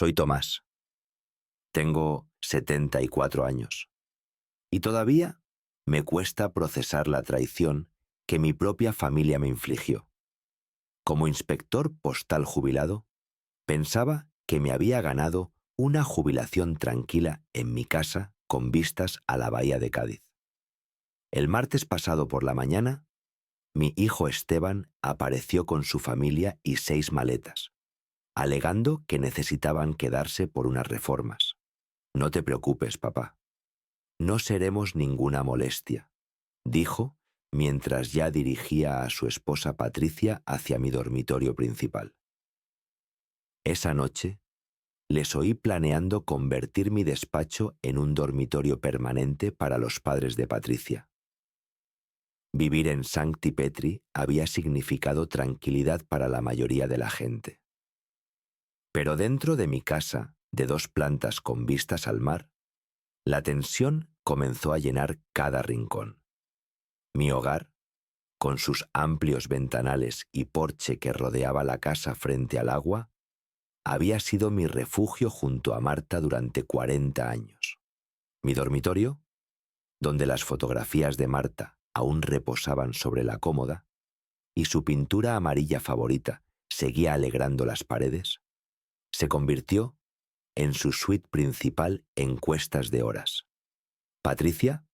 Soy Tomás. Tengo 74 años. Y todavía me cuesta procesar la traición que mi propia familia me infligió. Como inspector postal jubilado, pensaba que me había ganado una jubilación tranquila en mi casa con vistas a la bahía de Cádiz. El martes pasado por la mañana, mi hijo Esteban apareció con su familia y 6 maletas, alegando que necesitaban quedarse por unas reformas. No te preocupes, papá. No seremos ninguna molestia, dijo mientras ya dirigía a su esposa Patricia hacia mi dormitorio principal. Esa noche, les oí planeando convertir mi despacho en un dormitorio permanente para los padres de Patricia. Vivir en Sancti Petri había significado tranquilidad para la mayoría de la gente. Pero dentro de mi casa, de 2 plantas con vistas al mar, la tensión comenzó a llenar cada rincón. Mi hogar, con sus amplios ventanales y porche que rodeaba la casa frente al agua, había sido mi refugio junto a Marta durante 40 años. Mi dormitorio, donde las fotografías de Marta aún reposaban sobre la cómoda y su pintura amarilla favorita seguía alegrando las paredes, se convirtió en su suite principal en cuestas de horas. Patricia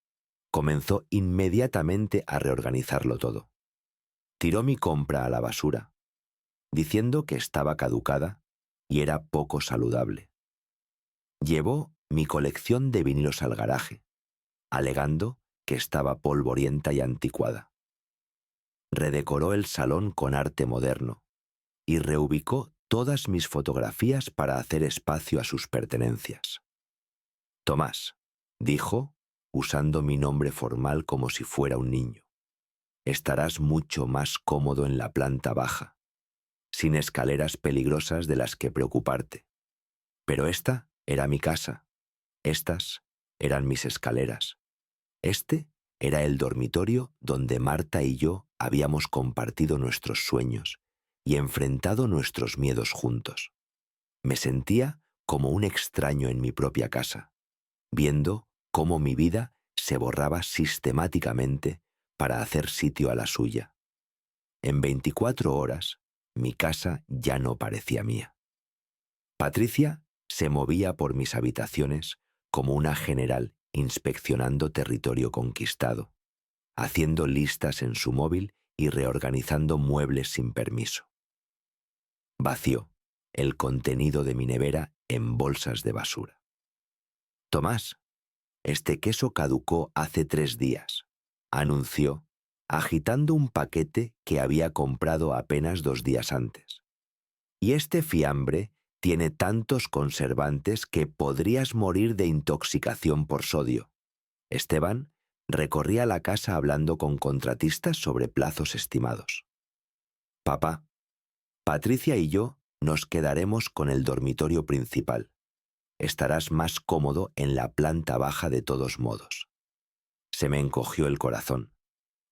comenzó inmediatamente a reorganizarlo todo. Tiró mi compra a la basura, diciendo que estaba caducada y era poco saludable. Llevó mi colección de vinilos al garaje, alegando que estaba polvorienta y anticuada. Redecoró el salón con arte moderno y reubicó todas mis fotografías para hacer espacio a sus pertenencias. Tomás, dijo, usando mi nombre formal como si fuera un niño. Estarás mucho más cómodo en la planta baja, sin escaleras peligrosas de las que preocuparte. Pero esta era mi casa, estas eran mis escaleras. Este era el dormitorio donde Marta y yo habíamos compartido nuestros sueños y enfrentado nuestros miedos juntos. Me sentía como un extraño en mi propia casa, viendo cómo mi vida se borraba sistemáticamente para hacer sitio a la suya. En 24 horas, mi casa ya no parecía mía. Patricia se movía por mis habitaciones como una general inspeccionando territorio conquistado, haciendo listas en su móvil y reorganizando muebles sin permiso. Vació el contenido de mi nevera en bolsas de basura. Tomás, este queso caducó hace 3 días, anunció, agitando un paquete que había comprado apenas 2 días antes. Y este fiambre tiene tantos conservantes que podrías morir de intoxicación por sodio. Esteban recorría la casa hablando con contratistas sobre plazos estimados. Papá, Patricia y yo nos quedaremos con el dormitorio principal. Estarás más cómodo en la planta baja de todos modos. Se me encogió el corazón.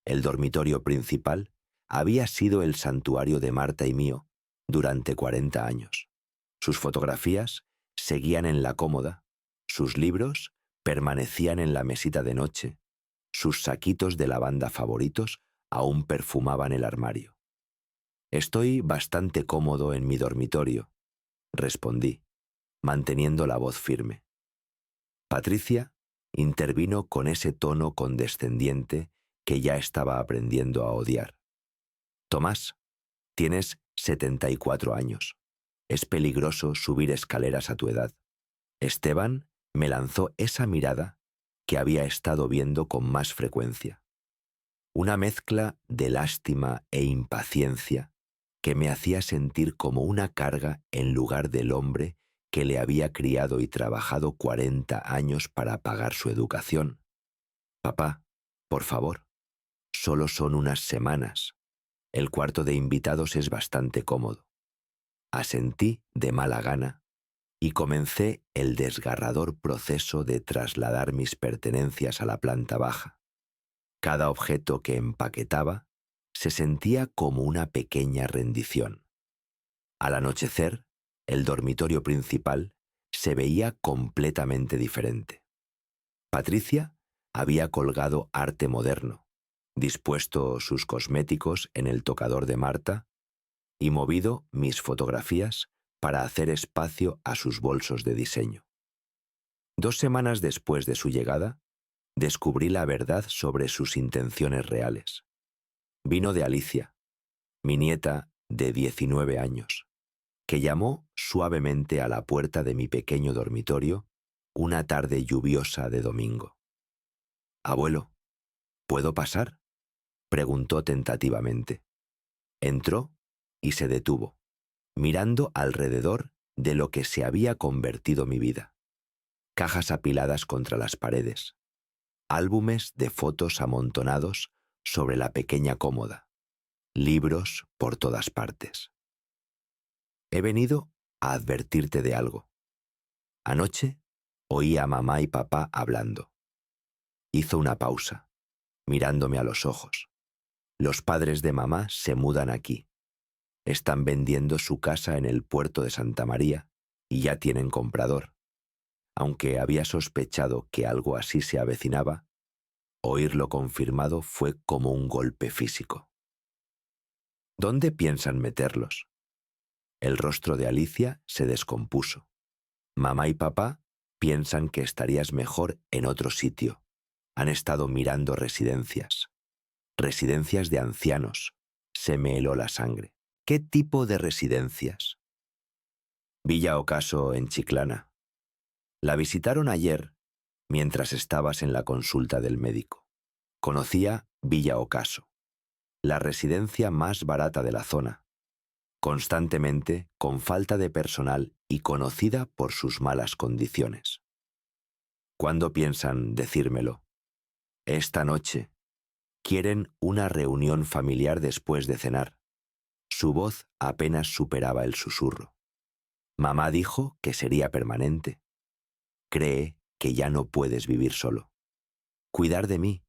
El dormitorio principal había sido el santuario de Marta y mío durante 40 años. Sus fotografías seguían en la cómoda, sus libros permanecían en la mesita de noche, sus saquitos de lavanda favoritos aún perfumaban el armario. Estoy bastante cómodo en mi dormitorio, respondí, manteniendo la voz firme. Patricia intervino con ese tono condescendiente que ya estaba aprendiendo a odiar. Tomás, tienes 74 años. Es peligroso subir escaleras a tu edad. Esteban me lanzó esa mirada que había estado viendo con más frecuencia. Una mezcla de lástima e impaciencia que me hacía sentir como una carga en lugar del hombre que le había criado y trabajado 40 años para pagar su educación. Papá, por favor, solo son unas semanas. El cuarto de invitados es bastante cómodo. Asentí de mala gana y comencé el desgarrador proceso de trasladar mis pertenencias a la planta baja. Cada objeto que empaquetaba se sentía como una pequeña rendición. Al anochecer, El dormitorio principal se veía completamente diferente. Patricia había colgado arte moderno, dispuesto sus cosméticos en el tocador de Marta y movido mis fotografías para hacer espacio a sus bolsos de diseño. 2 semanas después de su llegada, descubrí la verdad sobre sus intenciones reales. Vino de Alicia, mi nieta de 19 años, que llamó suavemente a la puerta de mi pequeño dormitorio una tarde lluviosa de domingo. «Abuelo, ¿puedo pasar?», preguntó tentativamente. Entró y se detuvo, mirando alrededor de lo que se había convertido mi vida. Cajas apiladas contra las paredes, álbumes de fotos amontonados sobre la pequeña cómoda, libros por todas partes. «He venido a advertirte de algo. Anoche oí a mamá y papá hablando». Hizo una pausa, mirándome a los ojos. «Los padres de mamá se mudan aquí. Están vendiendo su casa en el puerto de Santa María y ya tienen comprador. Aunque había sospechado que algo así se avecinaba, oírlo confirmado fue como un golpe físico». «¿Dónde piensan meterlos?». El rostro de Alicia se descompuso. «Mamá y papá piensan que estarías mejor en otro sitio. Han estado mirando residencias. Residencias de ancianos». Se me heló la sangre. «¿Qué tipo de residencias?». «Villa Ocaso en Chiclana. La visitaron ayer mientras estabas en la consulta del médico. Conocía Villa Ocaso, la residencia más barata de la zona, constantemente con falta de personal y conocida por sus malas condiciones». «¿Cuándo piensan decírmelo?». «Esta noche. Quieren una reunión familiar después de cenar». Su voz apenas superaba el susurro. «Mamá dijo que sería permanente. Cree que ya no puedes vivir solo. Cuidar de mí.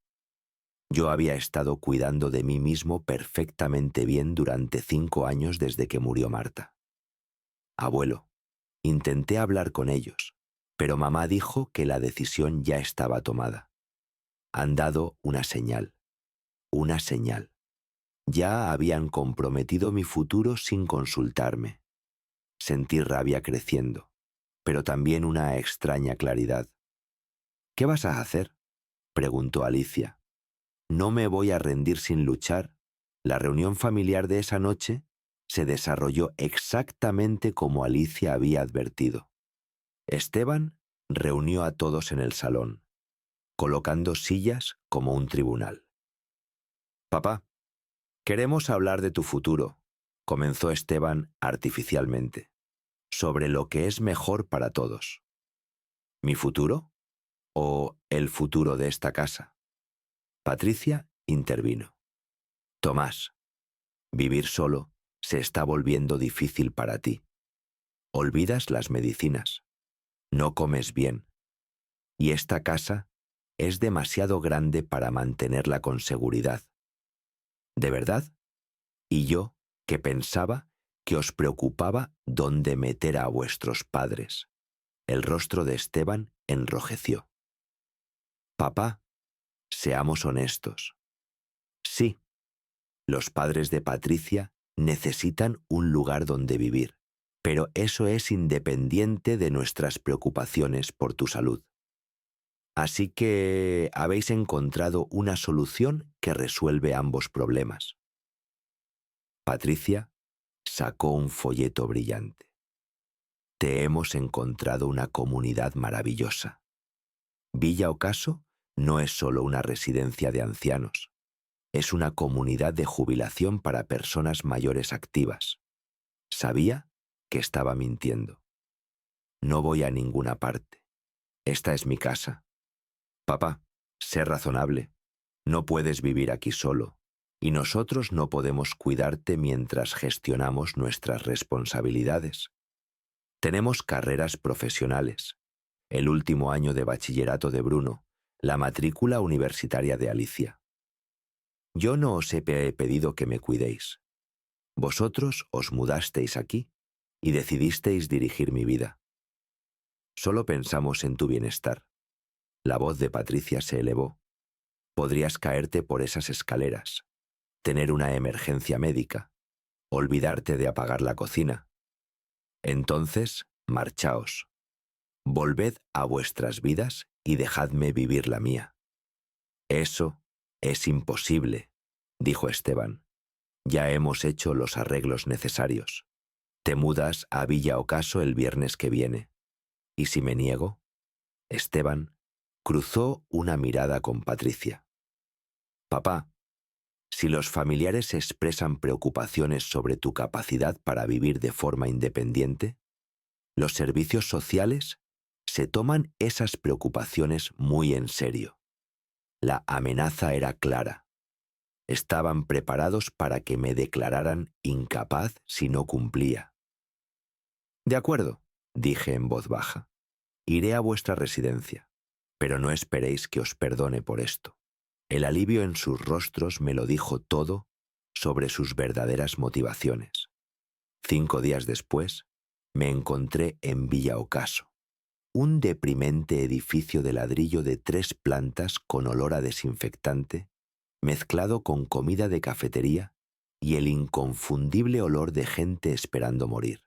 Yo había estado cuidando de mí mismo perfectamente bien durante 5 años desde que murió Marta. Abuelo, intenté hablar con ellos, pero mamá dijo que la decisión ya estaba tomada. Han dado una señal. Una señal. Ya habían comprometido mi futuro sin consultarme». Sentí rabia creciendo, pero también una extraña claridad. «¿Qué vas a hacer?», preguntó Alicia. «No me voy a rendir sin luchar». La reunión familiar de esa noche se desarrolló exactamente como Alicia había advertido. Esteban reunió a todos en el salón, colocando sillas como un tribunal. «Papá, queremos hablar de tu futuro», comenzó Esteban artificialmente, «sobre lo que es mejor para todos». «¿Mi futuro? ¿O el futuro de esta casa?». Patricia intervino. «Tomás, vivir solo se está volviendo difícil para ti. Olvidas las medicinas. No comes bien. Y esta casa es demasiado grande para mantenerla con seguridad. ¿De verdad? Y yo, que pensaba que os preocupaba dónde meter a vuestros padres». El rostro de Esteban enrojeció. «Papá, seamos honestos. Sí, los padres de Patricia necesitan un lugar donde vivir, pero eso es independiente de nuestras preocupaciones por tu salud. Así que habéis encontrado una solución que resuelve ambos problemas». Patricia sacó un folleto brillante. «Te hemos encontrado una comunidad maravillosa. Villa Ocaso no es solo una residencia de ancianos. Es una comunidad de jubilación para personas mayores activas». Sabía que estaba mintiendo. «No voy a ninguna parte. Esta es mi casa. Papá, sé razonable. No puedes vivir aquí solo, y nosotros no podemos cuidarte mientras gestionamos nuestras responsabilidades. Tenemos carreras profesionales. El último año de bachillerato de Bruno, la matrícula universitaria de Alicia. Yo no os he pedido que me cuidéis. Vosotros os mudasteis aquí y decidisteis dirigir mi vida. Solo pensamos en tu bienestar. La voz de Patricia se elevó. Podrías caerte por esas escaleras, tener una emergencia médica, olvidarte de apagar la cocina. Entonces, marchaos. Volved a vuestras vidas y dejadme vivir la mía. Eso es imposible, dijo Esteban. Ya hemos hecho los arreglos necesarios. Te mudas a Villa Ocaso el viernes que viene. ¿Y si me niego? Esteban cruzó una mirada con Patricia. Papá, si los familiares expresan preocupaciones sobre tu capacidad para vivir de forma independiente, los servicios sociales se toman esas preocupaciones muy en serio. La amenaza era clara. Estaban preparados para que me declararan incapaz si no cumplía. De acuerdo, dije en voz baja. Iré a vuestra residencia, pero no esperéis que os perdone por esto. El alivio en sus rostros me lo dijo todo sobre sus verdaderas motivaciones. 5 días después, me encontré en Villa Ocaso, un deprimente edificio de ladrillo de 3 plantas con olor a desinfectante, mezclado con comida de cafetería y el inconfundible olor de gente esperando morir.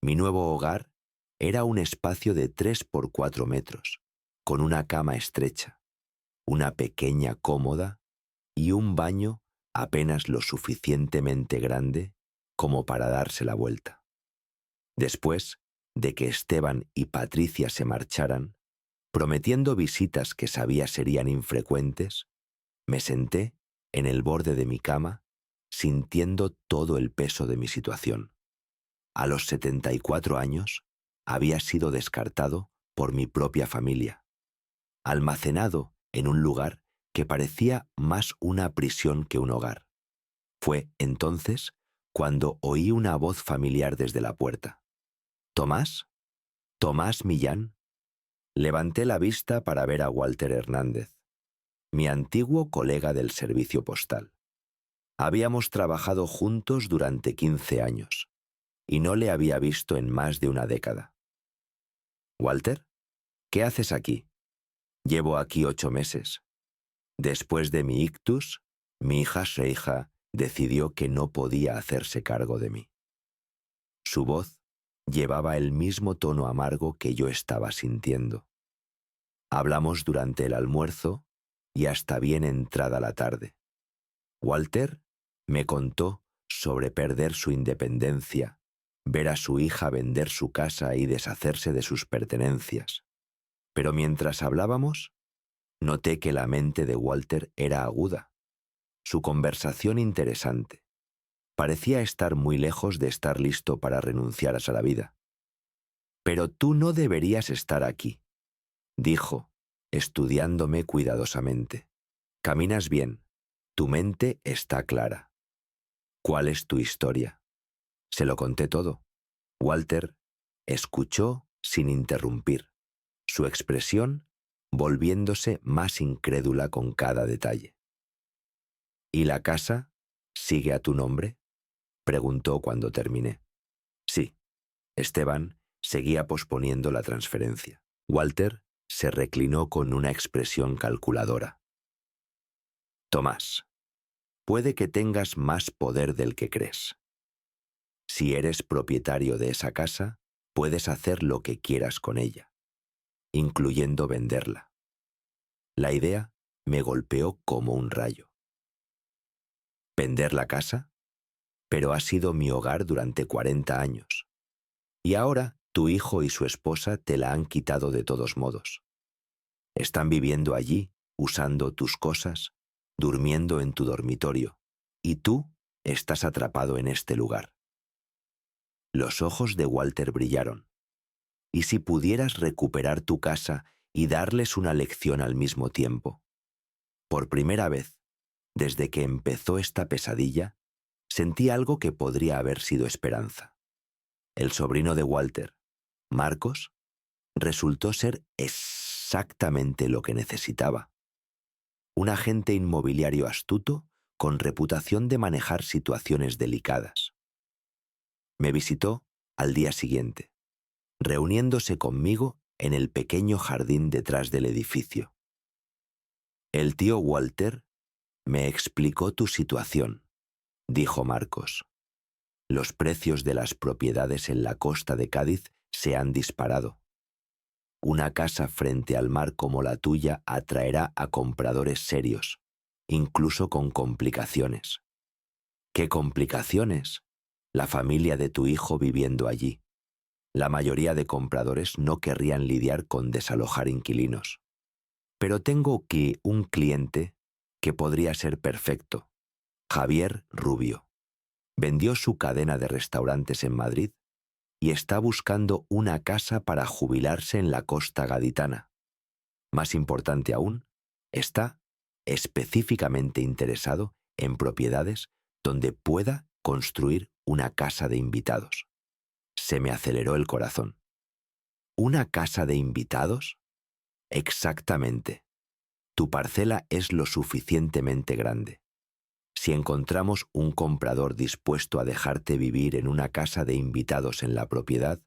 Mi nuevo hogar era un espacio de 3 por 4 metros, con una cama estrecha, una pequeña cómoda y un baño apenas lo suficientemente grande como para darse la vuelta. Después de que Esteban y Patricia se marcharan, prometiendo visitas que sabía serían infrecuentes, me senté en el borde de mi cama, sintiendo todo el peso de mi situación. A los 74 años, había sido descartado por mi propia familia, almacenado en un lugar que parecía más una prisión que un hogar. Fue entonces cuando oí una voz familiar desde la puerta. ¿Tomás? ¿Tomás Millán? Levanté la vista para ver a Walter Hernández, mi antiguo colega del servicio postal. Habíamos trabajado juntos durante 15 años y no le había visto en más de una década. «Walter, ¿qué haces aquí?» «Llevo aquí 8 meses. Después de mi ictus, mi hija Sheija decidió que no podía hacerse cargo de mí». Su voz llevaba el mismo tono amargo que yo estaba sintiendo. Hablamos durante el almuerzo y hasta bien entrada la tarde. Walter me contó sobre perder su independencia, ver a su hija vender su casa y deshacerse de sus pertenencias. Pero mientras hablábamos, noté que la mente de Walter era aguda, su conversación interesante. Parecía estar muy lejos de estar listo para renunciar a la vida. «Pero tú no deberías estar aquí», dijo, estudiándome cuidadosamente. «Caminas bien, tu mente está clara. ¿Cuál es tu historia?» Se lo conté todo. Walter escuchó sin interrumpir, su expresión volviéndose más incrédula con cada detalle. «¿Y la casa sigue a tu nombre?», preguntó cuando terminé. Sí, Esteban seguía posponiendo la transferencia. Walter se reclinó con una expresión calculadora. «Tomás, puede que tengas más poder del que crees. Si eres propietario de esa casa, puedes hacer lo que quieras con ella, incluyendo venderla». La idea me golpeó como un rayo. ¿Vender la casa? Pero ha sido mi hogar durante 40 años. Y ahora tu hijo y su esposa te la han quitado de todos modos. Están viviendo allí, usando tus cosas, durmiendo en tu dormitorio, y tú estás atrapado en este lugar. Los ojos de Walter brillaron. ¿Y si pudieras recuperar tu casa y darles una lección al mismo tiempo? Por primera vez, desde que empezó esta pesadilla, sentí algo que podría haber sido esperanza. El sobrino de Walter, Marcos, resultó ser exactamente lo que necesitaba. Un agente inmobiliario astuto con reputación de manejar situaciones delicadas. Me visitó al día siguiente, reuniéndose conmigo en el pequeño jardín detrás del edificio. El tío Walter me explicó tu situación, dijo Marcos. Los precios de las propiedades en la costa de Cádiz se han disparado. Una casa frente al mar como la tuya atraerá a compradores serios, incluso con complicaciones. ¿Qué complicaciones? La familia de tu hijo viviendo allí. La mayoría de compradores no querrían lidiar con desalojar inquilinos. Pero tengo aquí un cliente que podría ser perfecto, Javier Rubio. Vendió su cadena de restaurantes en Madrid y está buscando una casa para jubilarse en la costa gaditana. Más importante aún, está específicamente interesado en propiedades donde pueda construir una casa de invitados. Se me aceleró el corazón. ¿Una casa de invitados? Exactamente. Tu parcela es lo suficientemente grande. Si encontramos un comprador dispuesto a dejarte vivir en una casa de invitados en la propiedad,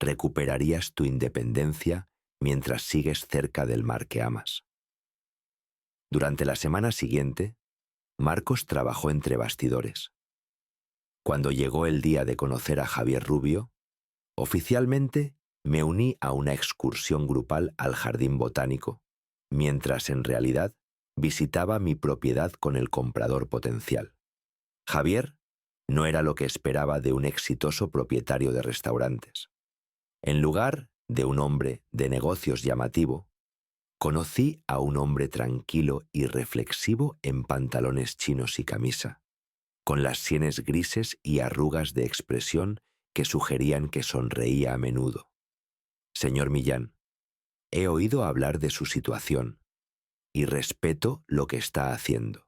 recuperarías tu independencia mientras sigues cerca del mar que amas. Durante la semana siguiente, Marcos trabajó entre bastidores. Cuando llegó el día de conocer a Javier Rubio, oficialmente me uní a una excursión grupal al jardín botánico, mientras en realidad visitaba mi propiedad con el comprador potencial. Javier no era lo que esperaba de un exitoso propietario de restaurantes. En lugar de un hombre de negocios llamativo, conocí a un hombre tranquilo y reflexivo en pantalones chinos y camisa, con las sienes grises y arrugas de expresión que sugerían que sonreía a menudo. Señor Millán, he oído hablar de su situación y respeto lo que está haciendo.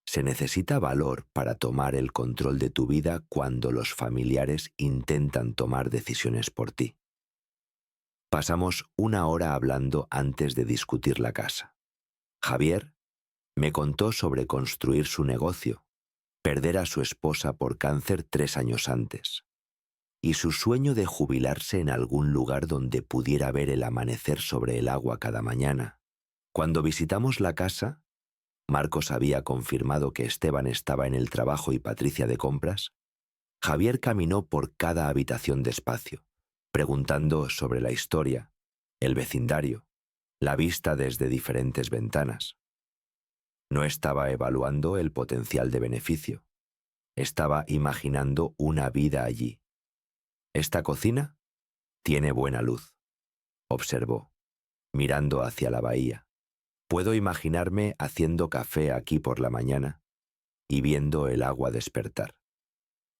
Se necesita valor para tomar el control de tu vida cuando los familiares intentan tomar decisiones por ti. Pasamos una hora hablando antes de discutir la casa. Javier me contó sobre construir su negocio, perder a su esposa por cáncer 3 años antes, y su sueño de jubilarse en algún lugar donde pudiera ver el amanecer sobre el agua cada mañana. Cuando visitamos la casa, Marcos había confirmado que Esteban estaba en el trabajo y Patricia de compras. Javier caminó por cada habitación despacio, preguntando sobre la historia, el vecindario, la vista desde diferentes ventanas. No estaba evaluando el potencial de beneficio. Estaba imaginando una vida allí. Esta cocina tiene buena luz, observó, mirando hacia la bahía. Puedo imaginarme haciendo café aquí por la mañana y viendo el agua despertar.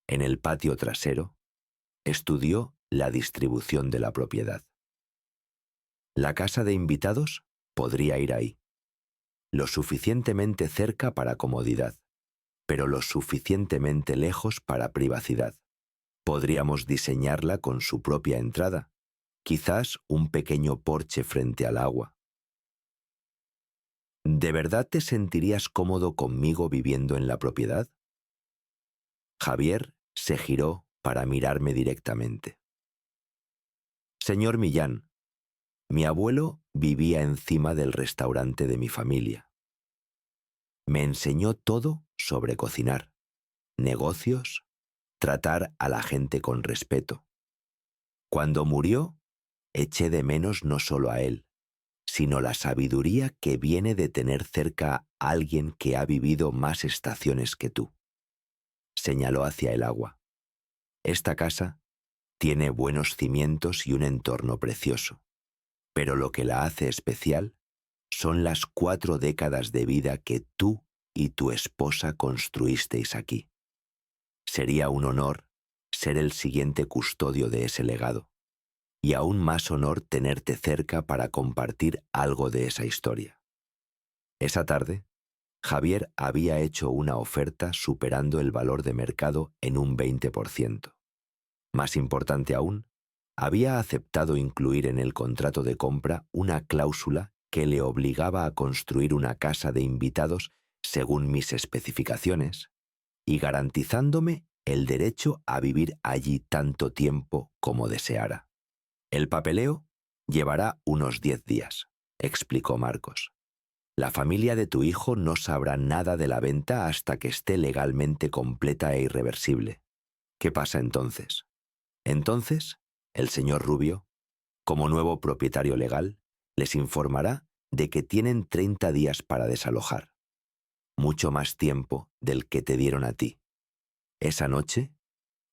En el patio trasero, estudió la distribución de la propiedad. La casa de invitados podría ir ahí, lo suficientemente cerca para comodidad, pero lo suficientemente lejos para privacidad. Podríamos diseñarla con su propia entrada, quizás un pequeño porche frente al agua. ¿De verdad te sentirías cómodo conmigo viviendo en la propiedad? Javier se giró para mirarme directamente. Señor Millán, mi abuelo vivía encima del restaurante de mi familia. Me enseñó todo sobre cocinar, negocios, tratar a la gente con respeto. Cuando murió, eché de menos no solo a él, sino la sabiduría que viene de tener cerca a alguien que ha vivido más estaciones que tú. Señaló hacia el agua. Esta casa tiene buenos cimientos y un entorno precioso, pero lo que la hace especial son las 4 décadas de vida que tú y tu esposa construisteis aquí. Sería un honor ser el siguiente custodio de ese legado, y aún más honor tenerte cerca para compartir algo de esa historia. Esa tarde, Javier había hecho una oferta superando el valor de mercado en un 20%. Más importante aún, había aceptado incluir en el contrato de compra una cláusula que le obligaba a construir una casa de invitados según mis especificaciones y garantizándome el derecho a vivir allí tanto tiempo como deseara. El papeleo llevará unos 10 días, explicó Marcos. La familia de tu hijo no sabrá nada de la venta hasta que esté legalmente completa e irreversible. ¿Qué pasa entonces? Entonces, el señor Rubio, como nuevo propietario legal, les informará de que tienen 30 días para desalojar. Mucho más tiempo del que te dieron a ti. Esa noche,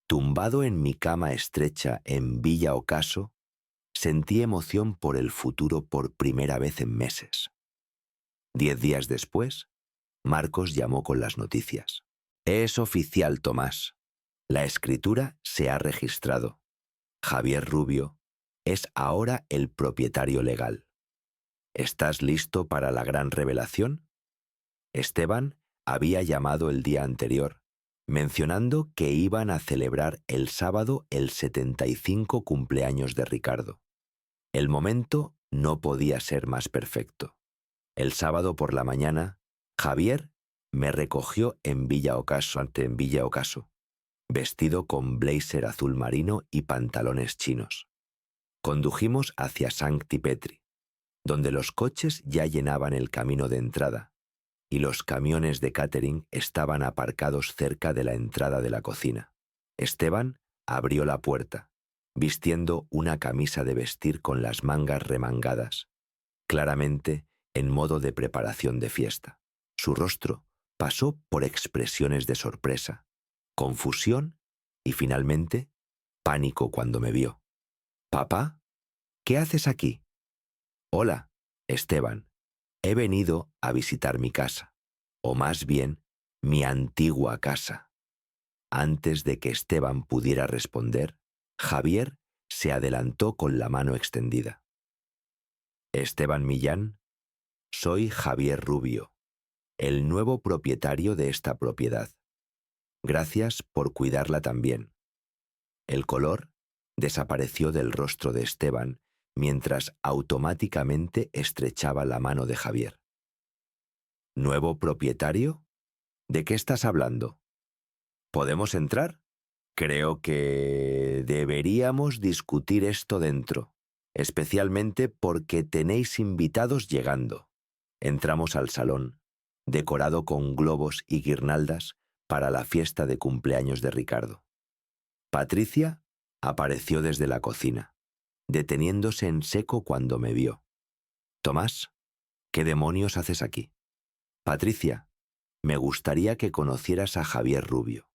tumbado en mi cama estrecha en Villa Ocaso, sentí emoción por el futuro por primera vez en meses. 10 días después, Marcos llamó con las noticias. Es oficial, Tomás. La escritura se ha registrado. Javier Rubio es ahora el propietario legal. ¿Estás listo para la gran revelación? Esteban había llamado el día anterior, mencionando que iban a celebrar el sábado el 75 cumpleaños de Ricardo. El momento no podía ser más perfecto. El sábado por la mañana, Javier me recogió en Villa Ocaso, vestido con blazer azul marino y pantalones chinos. Condujimos hacia Sancti Petri, donde los coches ya llenaban el camino de entrada, y los camiones de catering estaban aparcados cerca de la entrada de la cocina. Esteban abrió la puerta, vistiendo una camisa de vestir con las mangas remangadas, claramente en modo de preparación de fiesta. Su rostro pasó por expresiones de sorpresa, confusión y finalmente pánico cuando me vio. «Papá, ¿qué haces aquí?» «Hola, Esteban. He venido a visitar mi casa, o más bien, mi antigua casa». Antes de que Esteban pudiera responder, Javier se adelantó con la mano extendida. «Esteban Millán, soy Javier Rubio, el nuevo propietario de esta propiedad. Gracias por cuidarla también». El color desapareció del rostro de Esteban mientras automáticamente estrechaba la mano de Javier. ¿Nuevo propietario? ¿De qué estás hablando? ¿Podemos entrar? Creo que deberíamos discutir esto dentro, especialmente porque tenéis invitados llegando. Entramos al salón, decorado con globos y guirnaldas para la fiesta de cumpleaños de Ricardo. Patricia apareció desde la cocina, deteniéndose en seco cuando me vio. «Tomás, ¿qué demonios haces aquí?» «Patricia, me gustaría que conocieras a Javier Rubio,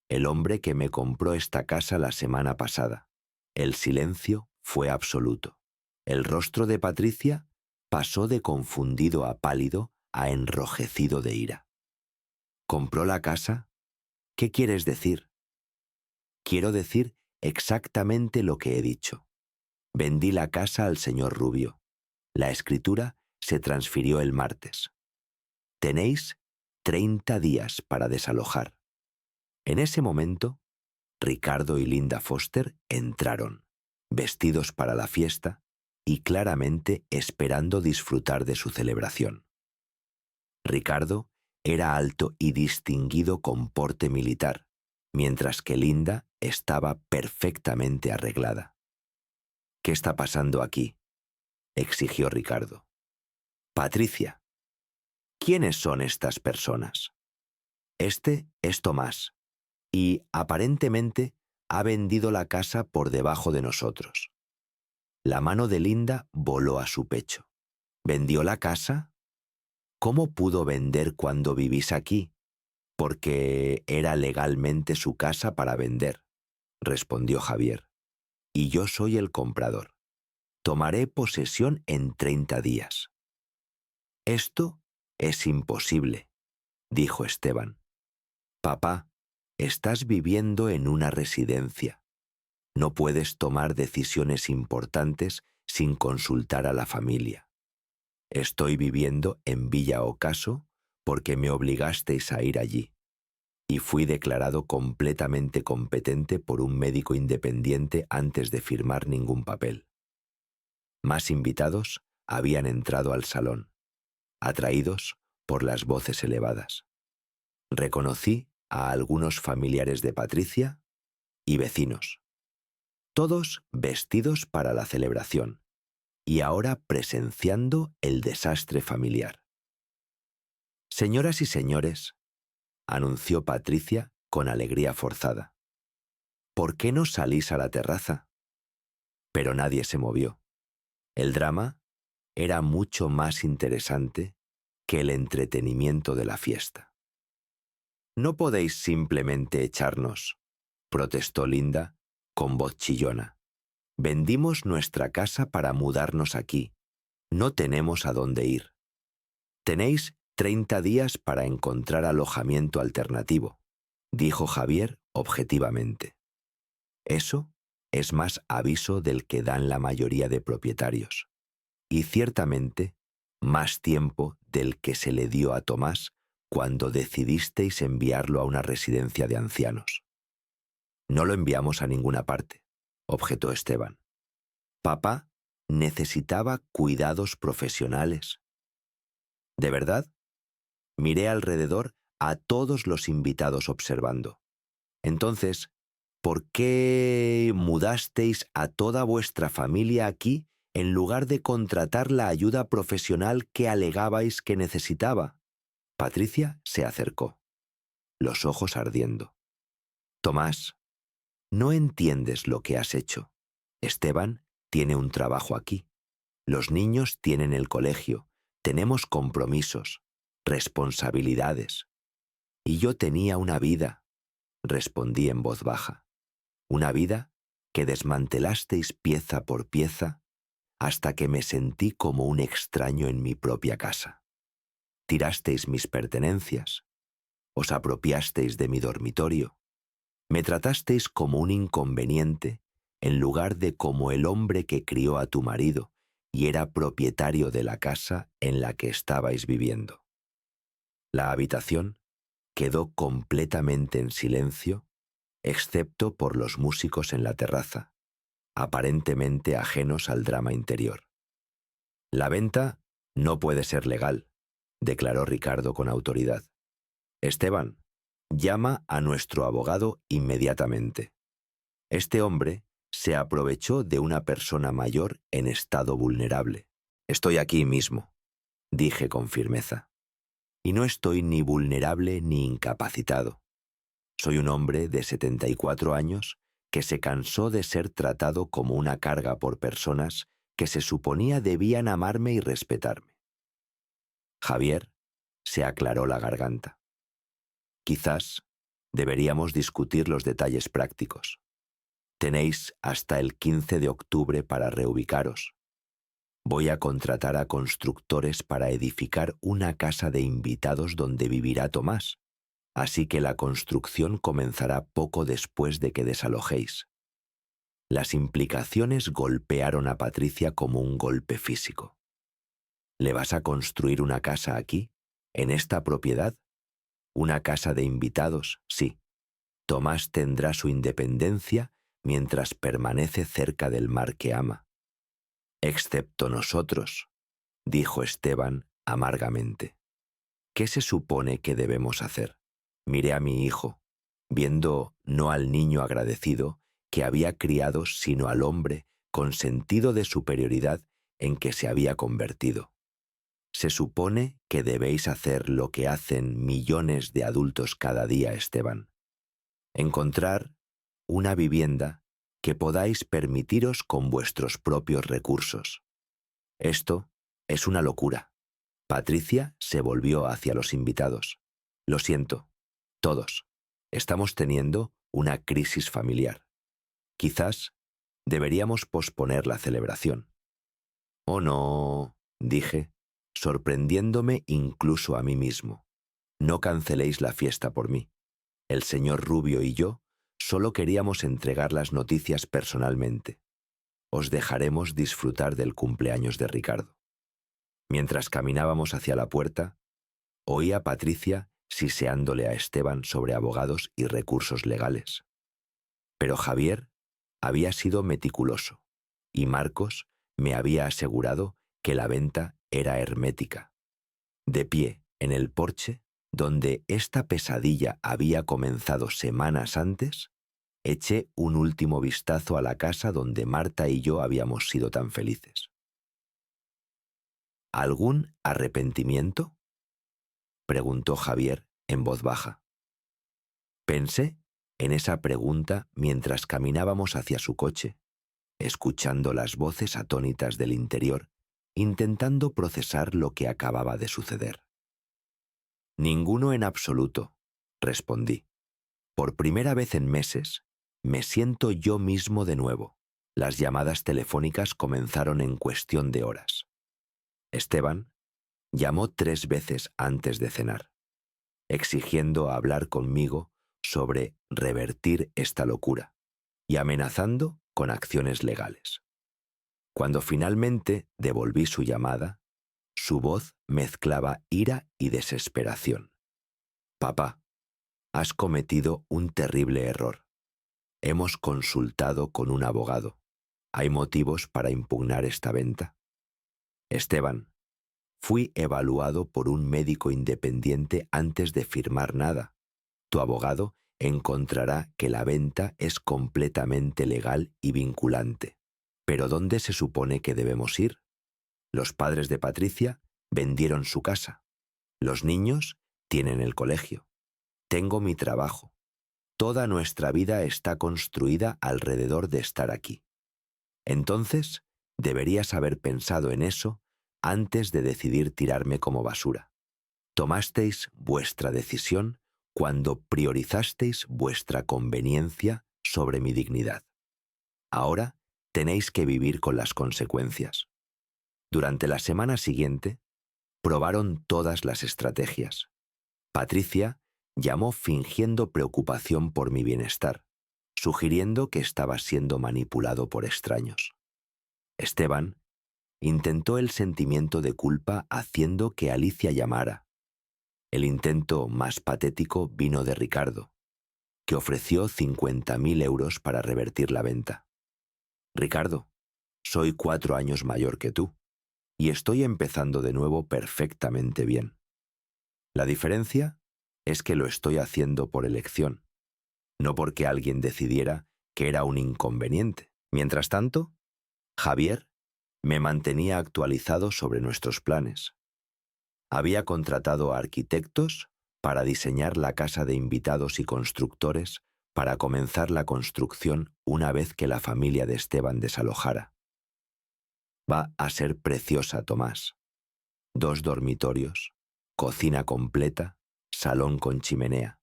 el hombre que me compró esta casa la semana pasada». El silencio fue absoluto. El rostro de Patricia pasó de confundido a pálido a enrojecido de ira. «¿Compró la casa? ¿Qué quieres decir?» «Quiero decir exactamente lo que he dicho. Vendí la casa al señor Rubio. La escritura se transfirió el martes. Tenéis 30 días para desalojar». En ese momento, Ricardo y Linda Foster entraron, vestidos para la fiesta y claramente esperando disfrutar de su celebración. Ricardo era alto y distinguido con porte militar, mientras que Linda estaba perfectamente arreglada. «¿Qué está pasando aquí?», exigió Ricardo. «Patricia, ¿quiénes son estas personas?» «Este es Tomás, y aparentemente ha vendido la casa por debajo de nosotros». La mano de Linda voló a su pecho. «¿Vendió la casa? ¿Cómo pudo vender cuando vivís aquí?» «Porque era legalmente su casa para vender», respondió Javier. «Y yo soy el comprador. Tomaré posesión en 30 días». «Esto es imposible», dijo Esteban. «Papá, estás viviendo en una residencia. No puedes tomar decisiones importantes sin consultar a la familia. Estoy viviendo en Villa Ocaso porque me obligasteis a ir allí, y fui declarado completamente competente por un médico independiente antes de firmar ningún papel». Más invitados habían entrado al salón, atraídos por las voces elevadas. Reconocí a algunos familiares de Patricia y vecinos, todos vestidos para la celebración y ahora presenciando el desastre familiar. Señoras y señores, anunció Patricia con alegría forzada, ¿por qué no salís a la terraza? Pero nadie se movió. El drama era mucho más interesante que el entretenimiento de la fiesta. No podéis simplemente echarnos, protestó Linda con voz chillona. Vendimos nuestra casa para mudarnos aquí. No tenemos a dónde ir. Tenéis 30 días para encontrar alojamiento alternativo, dijo Javier objetivamente. Eso es más aviso del que dan la mayoría de propietarios, y ciertamente más tiempo del que se le dio a Tomás cuando decidisteis enviarlo a una residencia de ancianos. No lo enviamos a ninguna parte, objetó Esteban. Papá necesitaba cuidados profesionales. ¿De verdad? Miré alrededor a todos los invitados observando. Entonces, ¿por qué mudasteis a toda vuestra familia aquí en lugar de contratar la ayuda profesional que alegabais que necesitaba? Patricia se acercó, los ojos ardiendo. Tomás, no entiendes lo que has hecho. Esteban tiene un trabajo aquí. Los niños tienen el colegio. Tenemos compromisos, responsabilidades. Y yo tenía una vida, respondí en voz baja. Una vida que desmantelasteis pieza por pieza hasta que me sentí como un extraño en mi propia casa. Tirasteis mis pertenencias, os apropiasteis de mi dormitorio, me tratasteis como un inconveniente en lugar de como el hombre que crió a tu marido y era propietario de la casa en la que estabais viviendo. La habitación quedó completamente en silencio, excepto por los músicos en la terraza, aparentemente ajenos al drama interior. La venta no puede ser legal, declaró Ricardo con autoridad. Esteban, llama a nuestro abogado inmediatamente. Este hombre se aprovechó de una persona mayor en estado vulnerable. Estoy aquí mismo, dije con firmeza. Y no estoy ni vulnerable ni incapacitado. Soy un hombre de 74 años que se cansó de ser tratado como una carga por personas que se suponía debían amarme y respetarme. Javier se aclaró la garganta. Quizás deberíamos discutir los detalles prácticos. Tenéis hasta el 15 de octubre para reubicaros. Voy a contratar a constructores para edificar una casa de invitados donde vivirá Tomás, así que la construcción comenzará poco después de que desalojéis. Las implicaciones golpearon a Patricia como un golpe físico. ¿Le vas a construir una casa aquí, en esta propiedad? Una casa de invitados, sí. Tomás tendrá su independencia mientras permanece cerca del mar que ama. Excepto nosotros, dijo Esteban amargamente. ¿Qué se supone que debemos hacer? Miré a mi hijo, viendo no al niño agradecido que había criado, sino al hombre con sentido de superioridad en que se había convertido. Se supone que debéis hacer lo que hacen millones de adultos cada día, Esteban. Encontrar una vivienda que podáis permitiros con vuestros propios recursos. Esto es una locura. Patricia se volvió hacia los invitados. Lo siento, todos. Estamos teniendo una crisis familiar. Quizás deberíamos posponer la celebración. Oh no, dije, sorprendiéndome incluso a mí mismo. No canceléis la fiesta por mí. El señor Rubio y yo solo queríamos entregar las noticias personalmente. Os dejaremos disfrutar del cumpleaños de Ricardo. Mientras caminábamos hacia la puerta, oí a Patricia siseándole a Esteban sobre abogados y recursos legales. Pero Javier había sido meticuloso y Marcos me había asegurado que la venta era hermética. De pie en el porche, donde esta pesadilla había comenzado semanas antes, eché un último vistazo a la casa donde Marta y yo habíamos sido tan felices. ¿Algún arrepentimiento?, preguntó Javier en voz baja. Pensé en esa pregunta mientras caminábamos hacia su coche, escuchando las voces atónitas del interior, intentando procesar lo que acababa de suceder. Ninguno en absoluto, respondí. Por primera vez en meses, me siento yo mismo de nuevo. Las llamadas telefónicas comenzaron en cuestión de horas. Esteban llamó 3 veces antes de cenar, exigiendo hablar conmigo sobre revertir esta locura y amenazando con acciones legales. Cuando finalmente devolví su llamada, su voz mezclaba ira y desesperación. Papá, has cometido un terrible error. Hemos consultado con un abogado. ¿Hay motivos para impugnar esta venta? Esteban, fui evaluado por un médico independiente antes de firmar nada. Tu abogado encontrará que la venta es completamente legal y vinculante. ¿Pero dónde se supone que debemos ir? Los padres de Patricia vendieron su casa. Los niños tienen el colegio. Tengo mi trabajo. Toda nuestra vida está construida alrededor de estar aquí. Entonces, deberías haber pensado en eso antes de decidir tirarme como basura. Tomasteis vuestra decisión cuando priorizasteis vuestra conveniencia sobre mi dignidad. Ahora tenéis que vivir con las consecuencias. Durante la semana siguiente, probaron todas las estrategias. Patricia llamó fingiendo preocupación por mi bienestar, sugiriendo que estaba siendo manipulado por extraños. Esteban intentó el sentimiento de culpa haciendo que Alicia llamara. El intento más patético vino de Ricardo, que ofreció 50.000 euros para revertir la venta. Ricardo, soy 4 años mayor que tú, y estoy empezando de nuevo perfectamente bien. La diferencia es que lo estoy haciendo por elección, no porque alguien decidiera que era un inconveniente. Mientras tanto, Javier me mantenía actualizado sobre nuestros planes. Había contratado a arquitectos para diseñar la casa de invitados y constructores para comenzar la construcción una vez que la familia de Esteban desalojara. Va a ser preciosa, Tomás. 2 dormitorios, cocina completa, salón con chimenea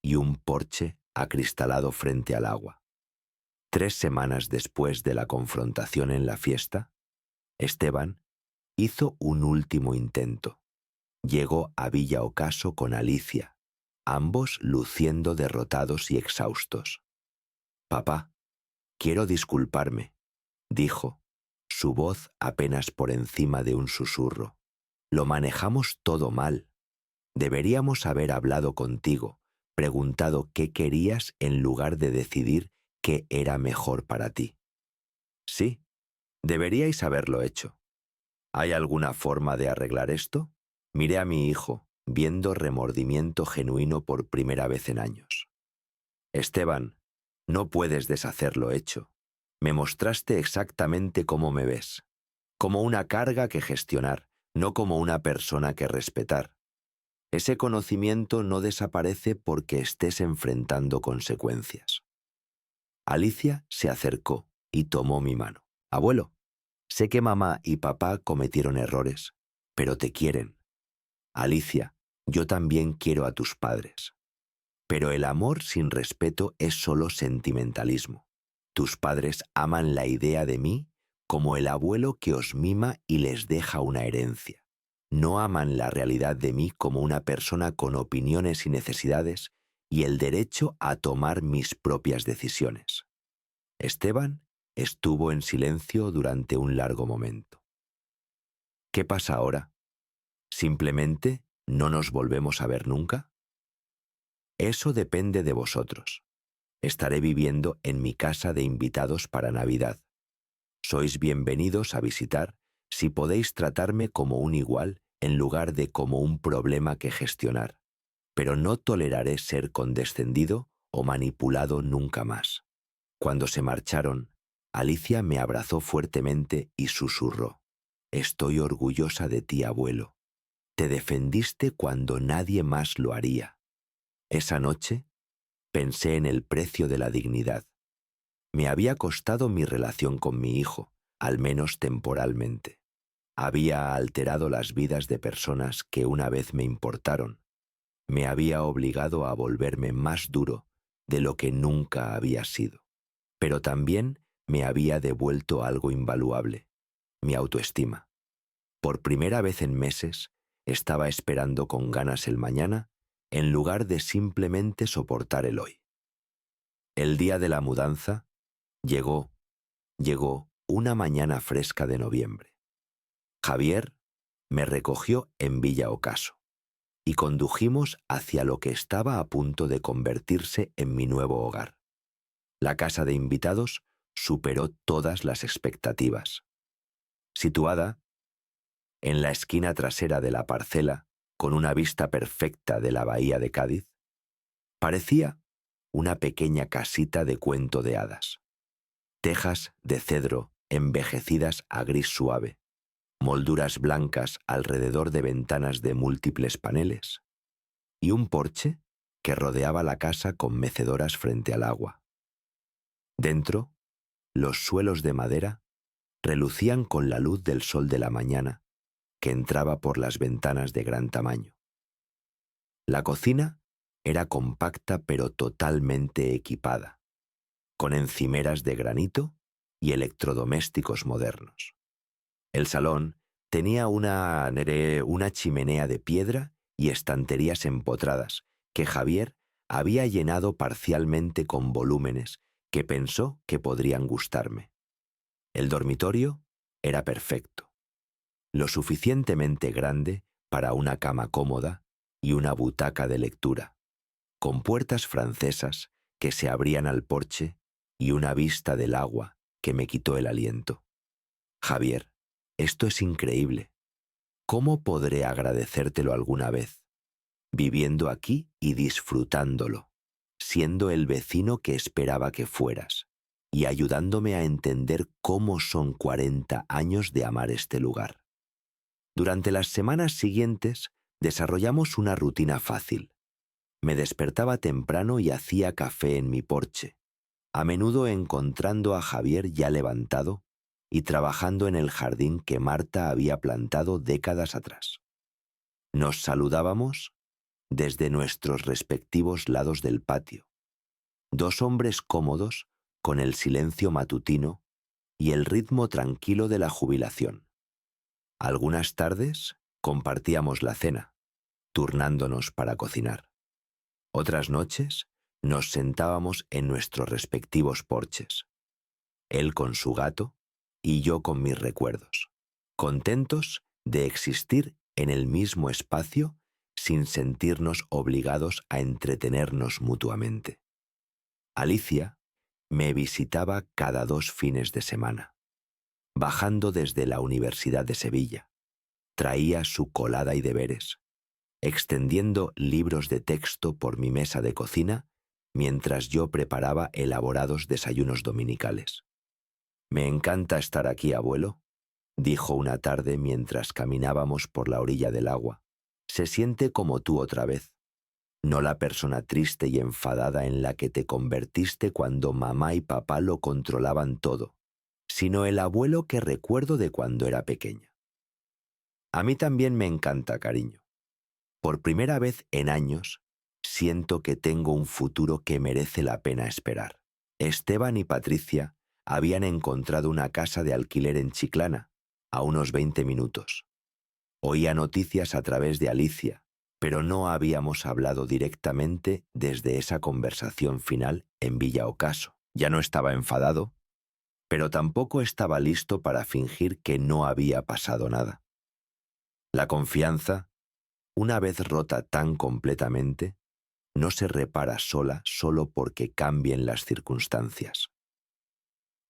y un porche acristalado frente al agua. 3 semanas después de la confrontación en la fiesta, Esteban hizo un último intento. Llegó a Villa Ocaso con Alicia, ambos luciendo derrotados y exhaustos. Papá, quiero disculparme, dijo, su voz apenas por encima de un susurro. Lo manejamos todo mal. Deberíamos haber hablado contigo, preguntado qué querías en lugar de decidir qué era mejor para ti. Sí, deberíais haberlo hecho. ¿Hay alguna forma de arreglar esto? Miré a mi hijo, viendo remordimiento genuino por primera vez en años. Esteban, no puedes deshacer lo hecho. Me mostraste exactamente cómo me ves. Como una carga que gestionar, no como una persona que respetar. Ese conocimiento no desaparece porque estés enfrentando consecuencias. Alicia se acercó y tomó mi mano. Abuelo, sé que mamá y papá cometieron errores, pero te quieren. Alicia, yo también quiero a tus padres. Pero el amor sin respeto es solo sentimentalismo. Tus padres aman la idea de mí como el abuelo que os mima y les deja una herencia. No aman la realidad de mí como una persona con opiniones y necesidades y el derecho a tomar mis propias decisiones. Esteban estuvo en silencio durante un largo momento. ¿Qué pasa ahora? ¿Simplemente no nos volvemos a ver nunca? Eso depende de vosotros. Estaré viviendo en mi casa de invitados para Navidad. Sois bienvenidos a visitar si podéis tratarme como un igual en lugar de como un problema que gestionar. pero no toleraré ser condescendido o manipulado nunca más. Cuando se marcharon, Alicia me abrazó fuertemente y susurró: «Estoy orgullosa de ti, abuelo. Te defendiste cuando nadie más lo haría». Esa noche pensé en el precio de la dignidad. Me había costado mi relación con mi hijo, al menos temporalmente. Había alterado las vidas de personas que una vez me importaron. Me había obligado a volverme más duro de lo que nunca había sido. Pero también me había devuelto algo invaluable: mi autoestima. Por primera vez en meses, estaba esperando con ganas el mañana en lugar de simplemente soportar el hoy. El día de la mudanza llegó una mañana fresca de noviembre. Javier me recogió en Villa Ocaso y condujimos hacia lo que estaba a punto de convertirse en mi nuevo hogar. La casa de invitados superó todas las expectativas. Situada en la esquina trasera de la parcela, con una vista perfecta de la bahía de Cádiz, parecía una pequeña casita de cuento de hadas. Tejas de cedro envejecidas a gris suave, molduras blancas alrededor de ventanas de múltiples paneles y un porche que rodeaba la casa con mecedoras frente al agua. Dentro, los suelos de madera relucían con la luz del sol de la mañana que entraba por las ventanas de gran tamaño. La cocina era compacta pero totalmente equipada, con encimeras de granito y electrodomésticos modernos. El salón tenía una chimenea de piedra y estanterías empotradas que Javier había llenado parcialmente con volúmenes que pensó que podrían gustarme. El dormitorio era perfecto, lo suficientemente grande para una cama cómoda y una butaca de lectura, con puertas francesas que se abrían al porche y una vista del agua que me quitó el aliento. Javier, esto es increíble. ¿Cómo podré agradecértelo alguna vez? Viviendo aquí y disfrutándolo, siendo el vecino que esperaba que fueras y ayudándome a entender cómo son 40 años de amar este lugar. Durante las semanas siguientes desarrollamos una rutina fácil. Me despertaba temprano y hacía café en mi porche, a menudo encontrando a Javier ya levantado y trabajando en el jardín que Marta había plantado décadas atrás. Nos saludábamos desde nuestros respectivos lados del patio, dos hombres cómodos con el silencio matutino y el ritmo tranquilo de la jubilación. Algunas tardes compartíamos la cena, turnándonos para cocinar. Otras noches nos sentábamos en nuestros respectivos porches, él con su gato y yo con mis recuerdos, contentos de existir en el mismo espacio sin sentirnos obligados a entretenernos mutuamente. Alicia me visitaba cada 2 fines de semana, bajando desde la Universidad de Sevilla. Traía su colada y deberes, extendiendo libros de texto por mi mesa de cocina mientras yo preparaba elaborados desayunos dominicales. «Me encanta estar aquí, abuelo», dijo una tarde mientras caminábamos por la orilla del agua. «Se siente como tú otra vez, no la persona triste y enfadada en la que te convertiste cuando mamá y papá lo controlaban todo, sino el abuelo que recuerdo de cuando era pequeña». A mí también me encanta, cariño. Por primera vez en años, siento que tengo un futuro que merece la pena esperar. Esteban y Patricia habían encontrado una casa de alquiler en Chiclana, a unos 20 minutos. Oía noticias a través de Alicia, pero no habíamos hablado directamente desde esa conversación final en Villa Ocaso. Ya no estaba enfadado, pero tampoco estaba listo para fingir que no había pasado nada. La confianza, una vez rota tan completamente, no se repara sola solo porque cambien las circunstancias.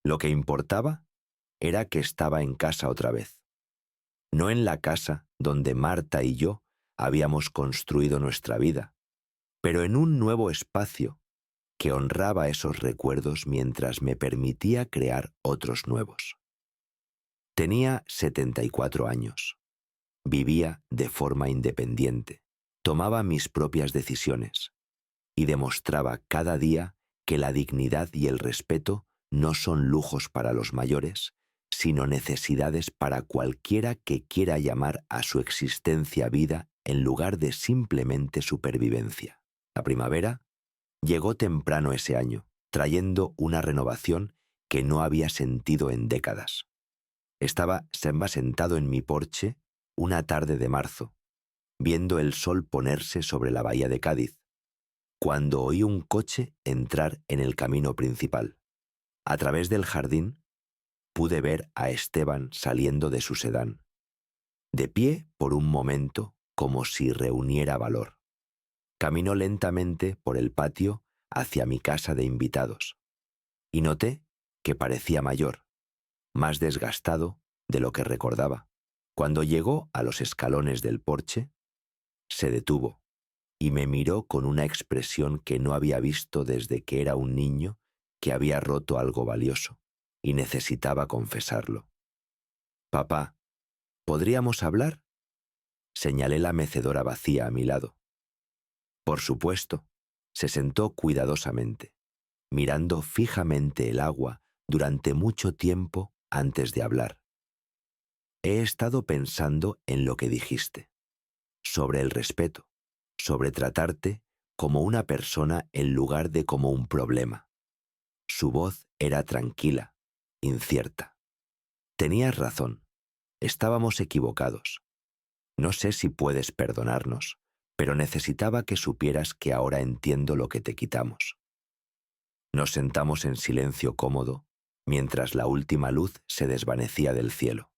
Lo que importaba era que estaba en casa otra vez, no en la casa donde Marta y yo habíamos construido nuestra vida, pero en un nuevo espacio que honraba esos recuerdos mientras me permitía crear otros nuevos. Tenía 74 años. Vivía de forma independiente, tomaba mis propias decisiones y demostraba cada día que la dignidad y el respeto no son lujos para los mayores, sino necesidades para cualquiera que quiera llamar a su existencia vida en lugar de simplemente supervivencia. La primavera llegó temprano ese año, trayendo una renovación que no había sentido en décadas. Estaba sentado en mi porche una tarde de marzo, viendo el sol ponerse sobre la bahía de Cádiz, cuando oí un coche entrar en el camino principal. A través del jardín pude ver a Esteban saliendo de su sedán, de pie por un momento como si reuniera valor. Caminó lentamente por el patio hacia mi casa de invitados, y noté que parecía mayor, más desgastado de lo que recordaba. Cuando llegó a los escalones del porche, se detuvo y me miró con una expresión que no había visto desde que era un niño que había roto algo valioso y necesitaba confesarlo. «Papá, ¿podríamos hablar?», señalé la mecedora vacía a mi lado. Por supuesto, se sentó cuidadosamente, mirando fijamente el agua durante mucho tiempo antes de hablar. «He estado pensando en lo que dijiste, sobre el respeto, sobre tratarte como una persona en lugar de como un problema». Su voz era tranquila, incierta. «Tenías razón, estábamos equivocados. No sé si puedes perdonarnos, pero necesitaba que supieras que ahora entiendo lo que te quitamos». Nos sentamos en silencio cómodo mientras la última luz se desvanecía del cielo.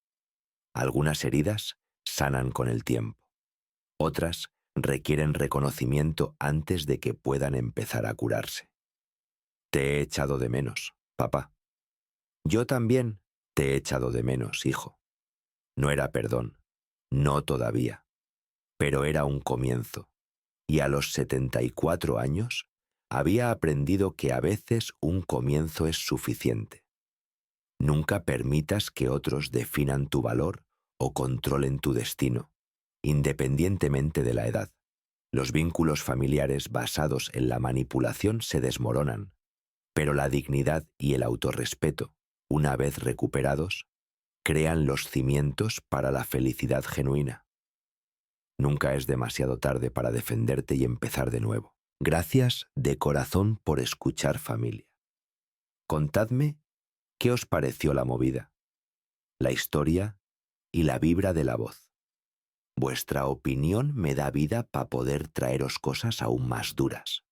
Algunas heridas sanan con el tiempo. Otras requieren reconocimiento antes de que puedan empezar a curarse. «Te he echado de menos, papá». «Yo también te he echado de menos, hijo». No era perdón, no todavía, pero era un comienzo, y a los 74 años había aprendido que a veces un comienzo es suficiente. Nunca permitas que otros definan tu valor o controlen tu destino, independientemente de la edad. Los vínculos familiares basados en la manipulación se desmoronan, pero la dignidad y el autorrespeto, una vez recuperados, crean los cimientos para la felicidad genuina. Nunca es demasiado tarde para defenderte y empezar de nuevo. Gracias de corazón por escuchar, familia. Contadme qué os pareció la movida, la historia y la vibra de la voz. Vuestra opinión me da vida para poder traeros cosas aún más duras.